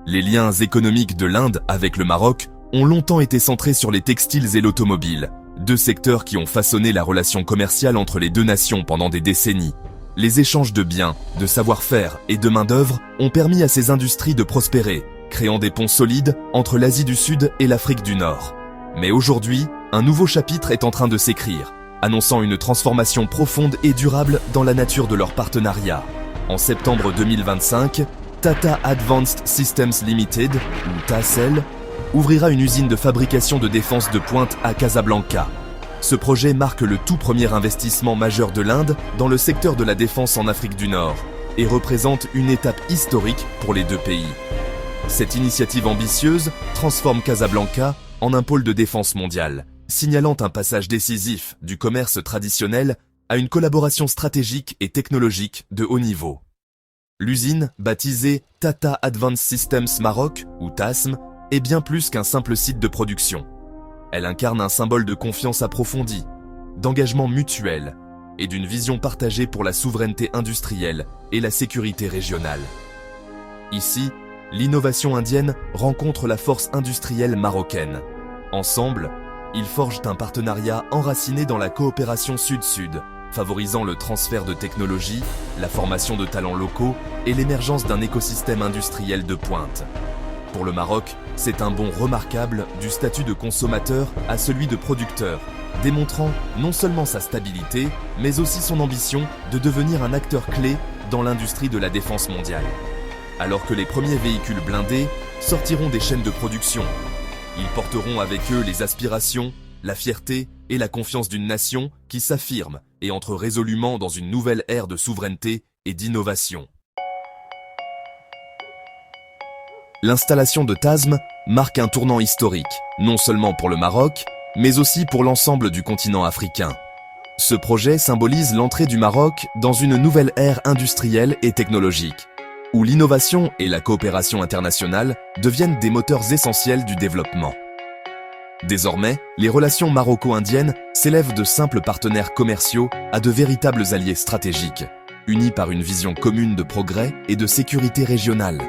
Les liens économiques de l'Inde avec le Maroc ont longtemps été centrés sur les textiles et l'automobile, deux secteurs qui ont façonné la relation commerciale entre les deux nations pendant des décennies. Les échanges de biens, de savoir-faire et de main-d'œuvre ont permis à ces industries de prospérer, créant des ponts solides entre l'Asie du Sud et l'Afrique du Nord. Mais aujourd'hui, un nouveau chapitre est en train de s'écrire, annonçant une transformation profonde et durable dans la nature de leur partenariat. En septembre 2025, Tata Advanced Systems Limited, ou TASL, ouvrira une usine de fabrication de défense de pointe à Casablanca. Ce projet marque le tout premier investissement majeur de l'Inde dans le secteur de la défense en Afrique du Nord et représente une étape historique pour les deux pays. Cette initiative ambitieuse transforme Casablanca en un pôle de défense mondiale, signalant un passage décisif du commerce traditionnel à une collaboration stratégique et technologique de haut niveau. L'usine, baptisée Tata Advanced Systems Maroc, ou TASM, est bien plus qu'un simple site de production. Elle incarne un symbole de confiance approfondie, d'engagement mutuel et d'une vision partagée pour la souveraineté industrielle et la sécurité régionale. Ici, l'innovation indienne rencontre la force industrielle marocaine. Ensemble, ils forgent un partenariat enraciné dans la coopération sud-sud, favorisant le transfert de technologies, la formation de talents locaux et l'émergence d'un écosystème industriel de pointe. Pour le Maroc, c'est un bond remarquable du statut de consommateur à celui de producteur, démontrant non seulement sa stabilité, mais aussi son ambition de devenir un acteur clé dans l'industrie de la défense mondiale. Alors que les premiers véhicules blindés sortiront des chaînes de production, ils porteront avec eux les aspirations, la fierté et la confiance d'une nation qui s'affirme et entre résolument dans une nouvelle ère de souveraineté et d'innovation. L'installation de TASM marque un tournant historique, non seulement pour le Maroc, mais aussi pour l'ensemble du continent africain. Ce projet symbolise l'entrée du Maroc dans une nouvelle ère industrielle et technologique, où l'innovation et la coopération internationale deviennent des moteurs essentiels du développement. Désormais, les relations maroco-indiennes s'élèvent de simples partenaires commerciaux à de véritables alliés stratégiques, unis par une vision commune de progrès et de sécurité régionale.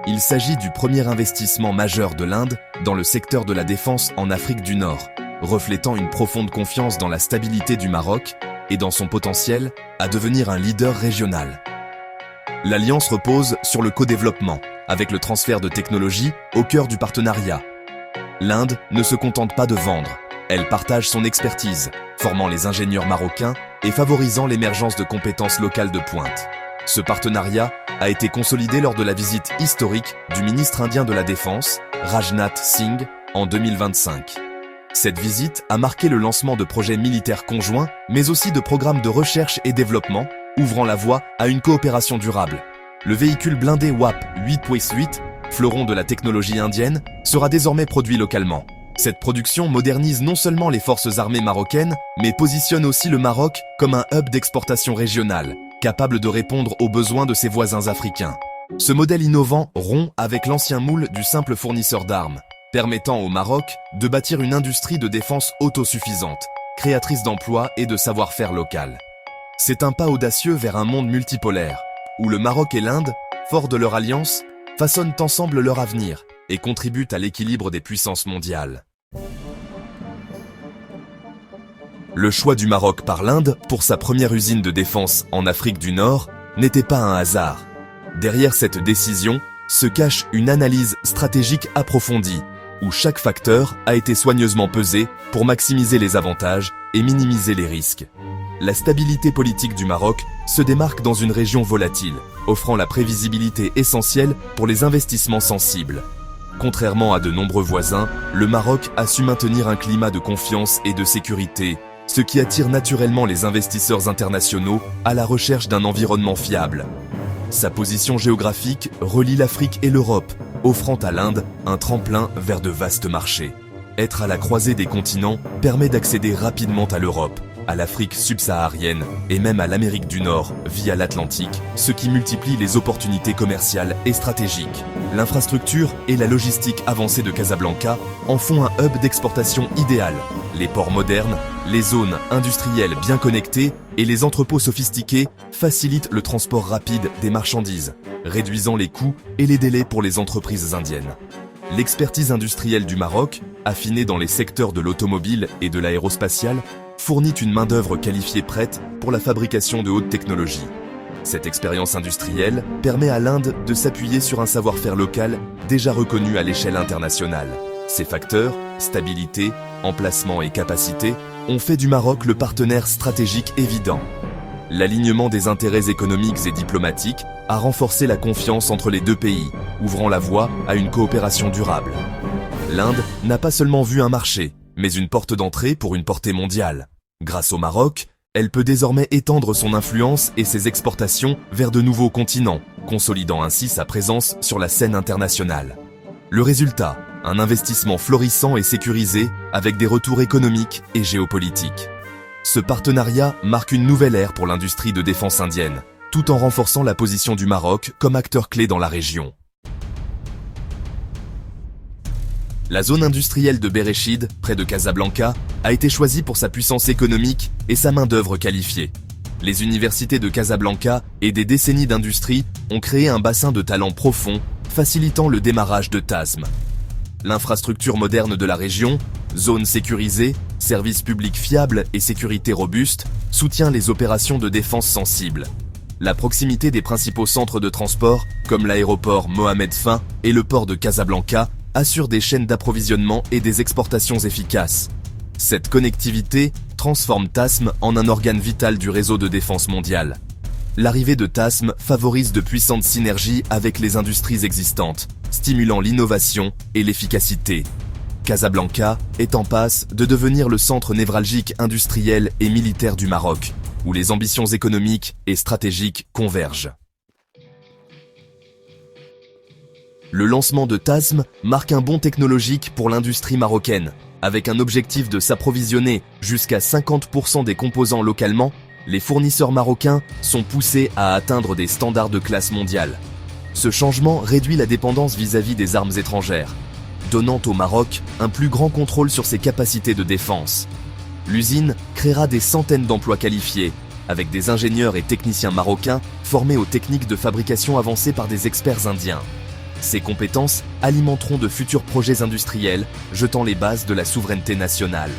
Il s'agit du premier investissement majeur de l'Inde dans le secteur de la défense en Afrique du Nord, reflétant une profonde confiance dans la stabilité du Maroc et dans son potentiel à devenir un leader régional. L'alliance repose sur le co-développement, avec le transfert de technologies au cœur du partenariat. L'Inde ne se contente pas de vendre, elle partage son expertise, formant les ingénieurs marocains et favorisant l'émergence de compétences locales de pointe. Ce partenariat a été consolidé lors de la visite historique du ministre indien de la Défense, Rajnath Singh, en 2025. Cette visite a marqué le lancement de projets militaires conjoints, mais aussi de programmes de recherche et développement, ouvrant la voie à une coopération durable. Le véhicule blindé WAP 8.8, fleuron de la technologie indienne, sera désormais produit localement. Cette production modernise non seulement les forces armées marocaines, mais positionne aussi le Maroc comme un hub d'exportation régionale, capable de répondre aux besoins de ses voisins africains. Ce modèle innovant rompt avec l'ancien moule du simple fournisseur d'armes, permettant au Maroc de bâtir une industrie de défense autosuffisante, créatrice d'emplois et de savoir-faire local. C'est un pas audacieux vers un monde multipolaire, où le Maroc et l'Inde, forts de leur alliance, façonnent ensemble leur avenir et contribuent à l'équilibre des puissances mondiales. Le choix du Maroc par l'Inde pour sa première usine de défense en Afrique du Nord n'était pas un hasard. Derrière cette décision se cache une analyse stratégique approfondie, où chaque facteur a été soigneusement pesé pour maximiser les avantages et minimiser les risques. La stabilité politique du Maroc se démarque dans une région volatile, offrant la prévisibilité essentielle pour les investissements sensibles. Contrairement à de nombreux voisins, le Maroc a su maintenir un climat de confiance et de sécurité, ce qui attire naturellement les investisseurs internationaux à la recherche d'un environnement fiable. Sa position géographique relie l'Afrique et l'Europe, offrant à l'Inde un tremplin vers de vastes marchés. Être à la croisée des continents permet d'accéder rapidement à l'Europe, à l'Afrique subsaharienne et même à l'Amérique du Nord via l'Atlantique, ce qui multiplie les opportunités commerciales et stratégiques. L'infrastructure et la logistique avancée de Casablanca en font un hub d'exportation idéal. Les ports modernes, Les zones industrielles bien connectées et les entrepôts sophistiqués facilitent le transport rapide des marchandises, réduisant les coûts et les délais pour les entreprises indiennes. L'expertise industrielle du Maroc, affinée dans les secteurs de l'automobile et de l'aérospatiale, fournit une main-d'œuvre qualifiée prête pour la fabrication de haute technologie. Cette expérience industrielle permet à l'Inde de s'appuyer sur un savoir-faire local déjà reconnu à l'échelle internationale. Ces facteurs, stabilité, emplacement et capacité, ont fait du Maroc le partenaire stratégique évident. L'alignement des intérêts économiques et diplomatiques a renforcé la confiance entre les deux pays, ouvrant la voie à une coopération durable. L'Inde n'a pas seulement vu un marché, mais une porte d'entrée pour une portée mondiale. Grâce au Maroc, elle peut désormais étendre son influence et ses exportations vers de nouveaux continents, consolidant ainsi sa présence sur la scène internationale. Le résultat, un investissement florissant et sécurisé avec des retours économiques et géopolitiques. Ce partenariat marque une nouvelle ère pour l'industrie de défense indienne, tout en renforçant la position du Maroc comme acteur clé dans la région. La zone industrielle de Bereshid, près de Casablanca, a été choisie pour sa puissance économique et sa main-d'œuvre qualifiée. Les universités de Casablanca et des décennies d'industrie ont créé un bassin de talents profond, facilitant le démarrage de TASM. L'infrastructure moderne de la région, zones sécurisées, services publics fiables et sécurité robuste, soutient les opérations de défense sensibles. La proximité des principaux centres de transport, comme l'aéroport Mohamed V et le port de Casablanca, assure des chaînes d'approvisionnement et des exportations efficaces. Cette connectivité transforme TASM en un organe vital du réseau de défense mondial. L'arrivée de TASM favorise de puissantes synergies avec les industries existantes, stimulant l'innovation et l'efficacité. Casablanca est en passe de devenir le centre névralgique industriel et militaire du Maroc, où les ambitions économiques et stratégiques convergent. Le lancement de TASM marque un bond technologique pour l'industrie marocaine. Avec un objectif de s'approvisionner jusqu'à 50% des composants localement, les fournisseurs marocains sont poussés à atteindre des standards de classe mondiale. Ce changement réduit la dépendance vis-à-vis des armes étrangères, donnant au Maroc un plus grand contrôle sur ses capacités de défense. L'usine créera des centaines d'emplois qualifiés, avec des ingénieurs et techniciens marocains formés aux techniques de fabrication avancées par des experts indiens. Ces compétences alimenteront de futurs projets industriels, jetant les bases de la souveraineté nationale.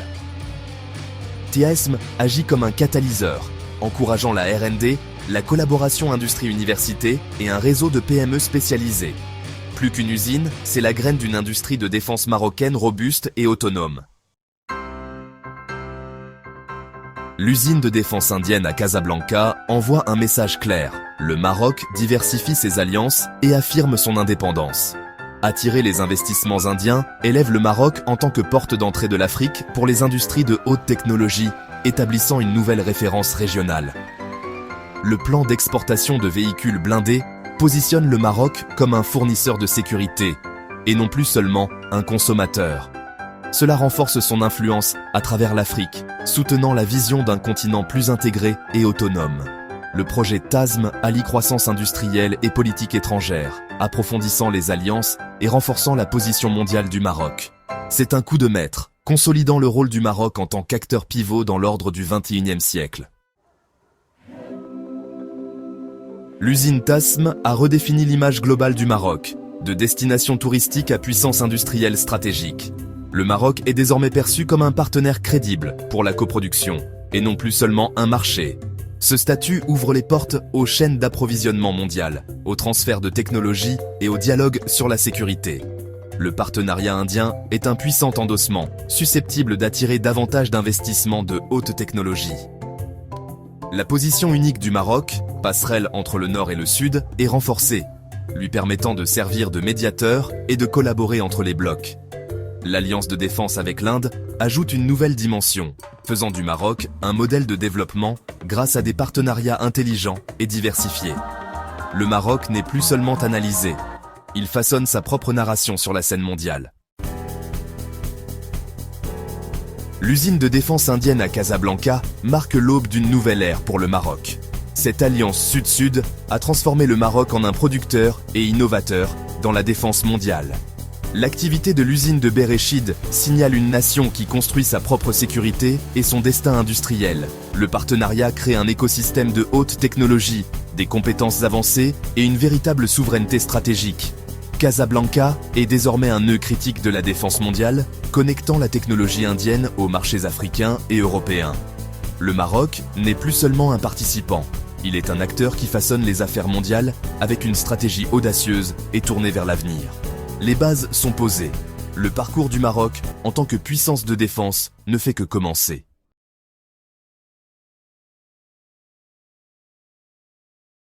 TASM agit comme un catalyseur, encourageant la R&D, la collaboration industrie-université et un réseau de PME spécialisées. Plus qu'une usine, c'est la graine d'une industrie de défense marocaine robuste et autonome. L'usine de défense indienne à Casablanca envoie un message clair. Le Maroc diversifie ses alliances et affirme son indépendance. Attirer les investissements indiens élève le Maroc en tant que porte d'entrée de l'Afrique pour les industries de haute technologie, établissant une nouvelle référence régionale. Le plan d'exportation de véhicules blindés positionne le Maroc comme un fournisseur de sécurité, et non plus seulement un consommateur. Cela renforce son influence à travers l'Afrique, soutenant la vision d'un continent plus intégré et autonome. Le projet TASM allie croissance industrielle et politique étrangère, approfondissant les alliances et renforçant la position mondiale du Maroc. C'est un coup de maître, consolidant le rôle du Maroc en tant qu'acteur pivot dans l'ordre du XXIe siècle. L'usine TASM a redéfini l'image globale du Maroc, de destination touristique à puissance industrielle stratégique. Le Maroc est désormais perçu comme un partenaire crédible pour la coproduction, et non plus seulement un marché. Ce statut ouvre les portes aux chaînes d'approvisionnement mondiales, au transfert de technologies et au dialogue sur la sécurité. Le partenariat indien est un puissant endossement, susceptible d'attirer davantage d'investissements de haute technologie. La position unique du Maroc, passerelle entre le nord et le sud, est renforcée, lui permettant de servir de médiateur et de collaborer entre les blocs. L'alliance de défense avec l'Inde ajoute une nouvelle dimension, faisant du Maroc un modèle de développement grâce à des partenariats intelligents et diversifiés. Le Maroc n'est plus seulement analysé, il façonne sa propre narration sur la scène mondiale. L'usine de défense indienne à Casablanca marque l'aube d'une nouvelle ère pour le Maroc. Cette alliance sud-sud a transformé le Maroc en un producteur et innovateur dans la défense mondiale. L'activité de l'usine de Bereshid signale une nation qui construit sa propre sécurité et son destin industriel. Le partenariat crée un écosystème de haute technologie, des compétences avancées et une véritable souveraineté stratégique. Casablanca est désormais un nœud critique de la défense mondiale, connectant la technologie indienne aux marchés africains et européens. Le Maroc n'est plus seulement un participant, il est un acteur qui façonne les affaires mondiales avec une stratégie audacieuse et tournée vers l'avenir. Les bases sont posées. Le parcours du Maroc, en tant que puissance de défense, ne fait que commencer.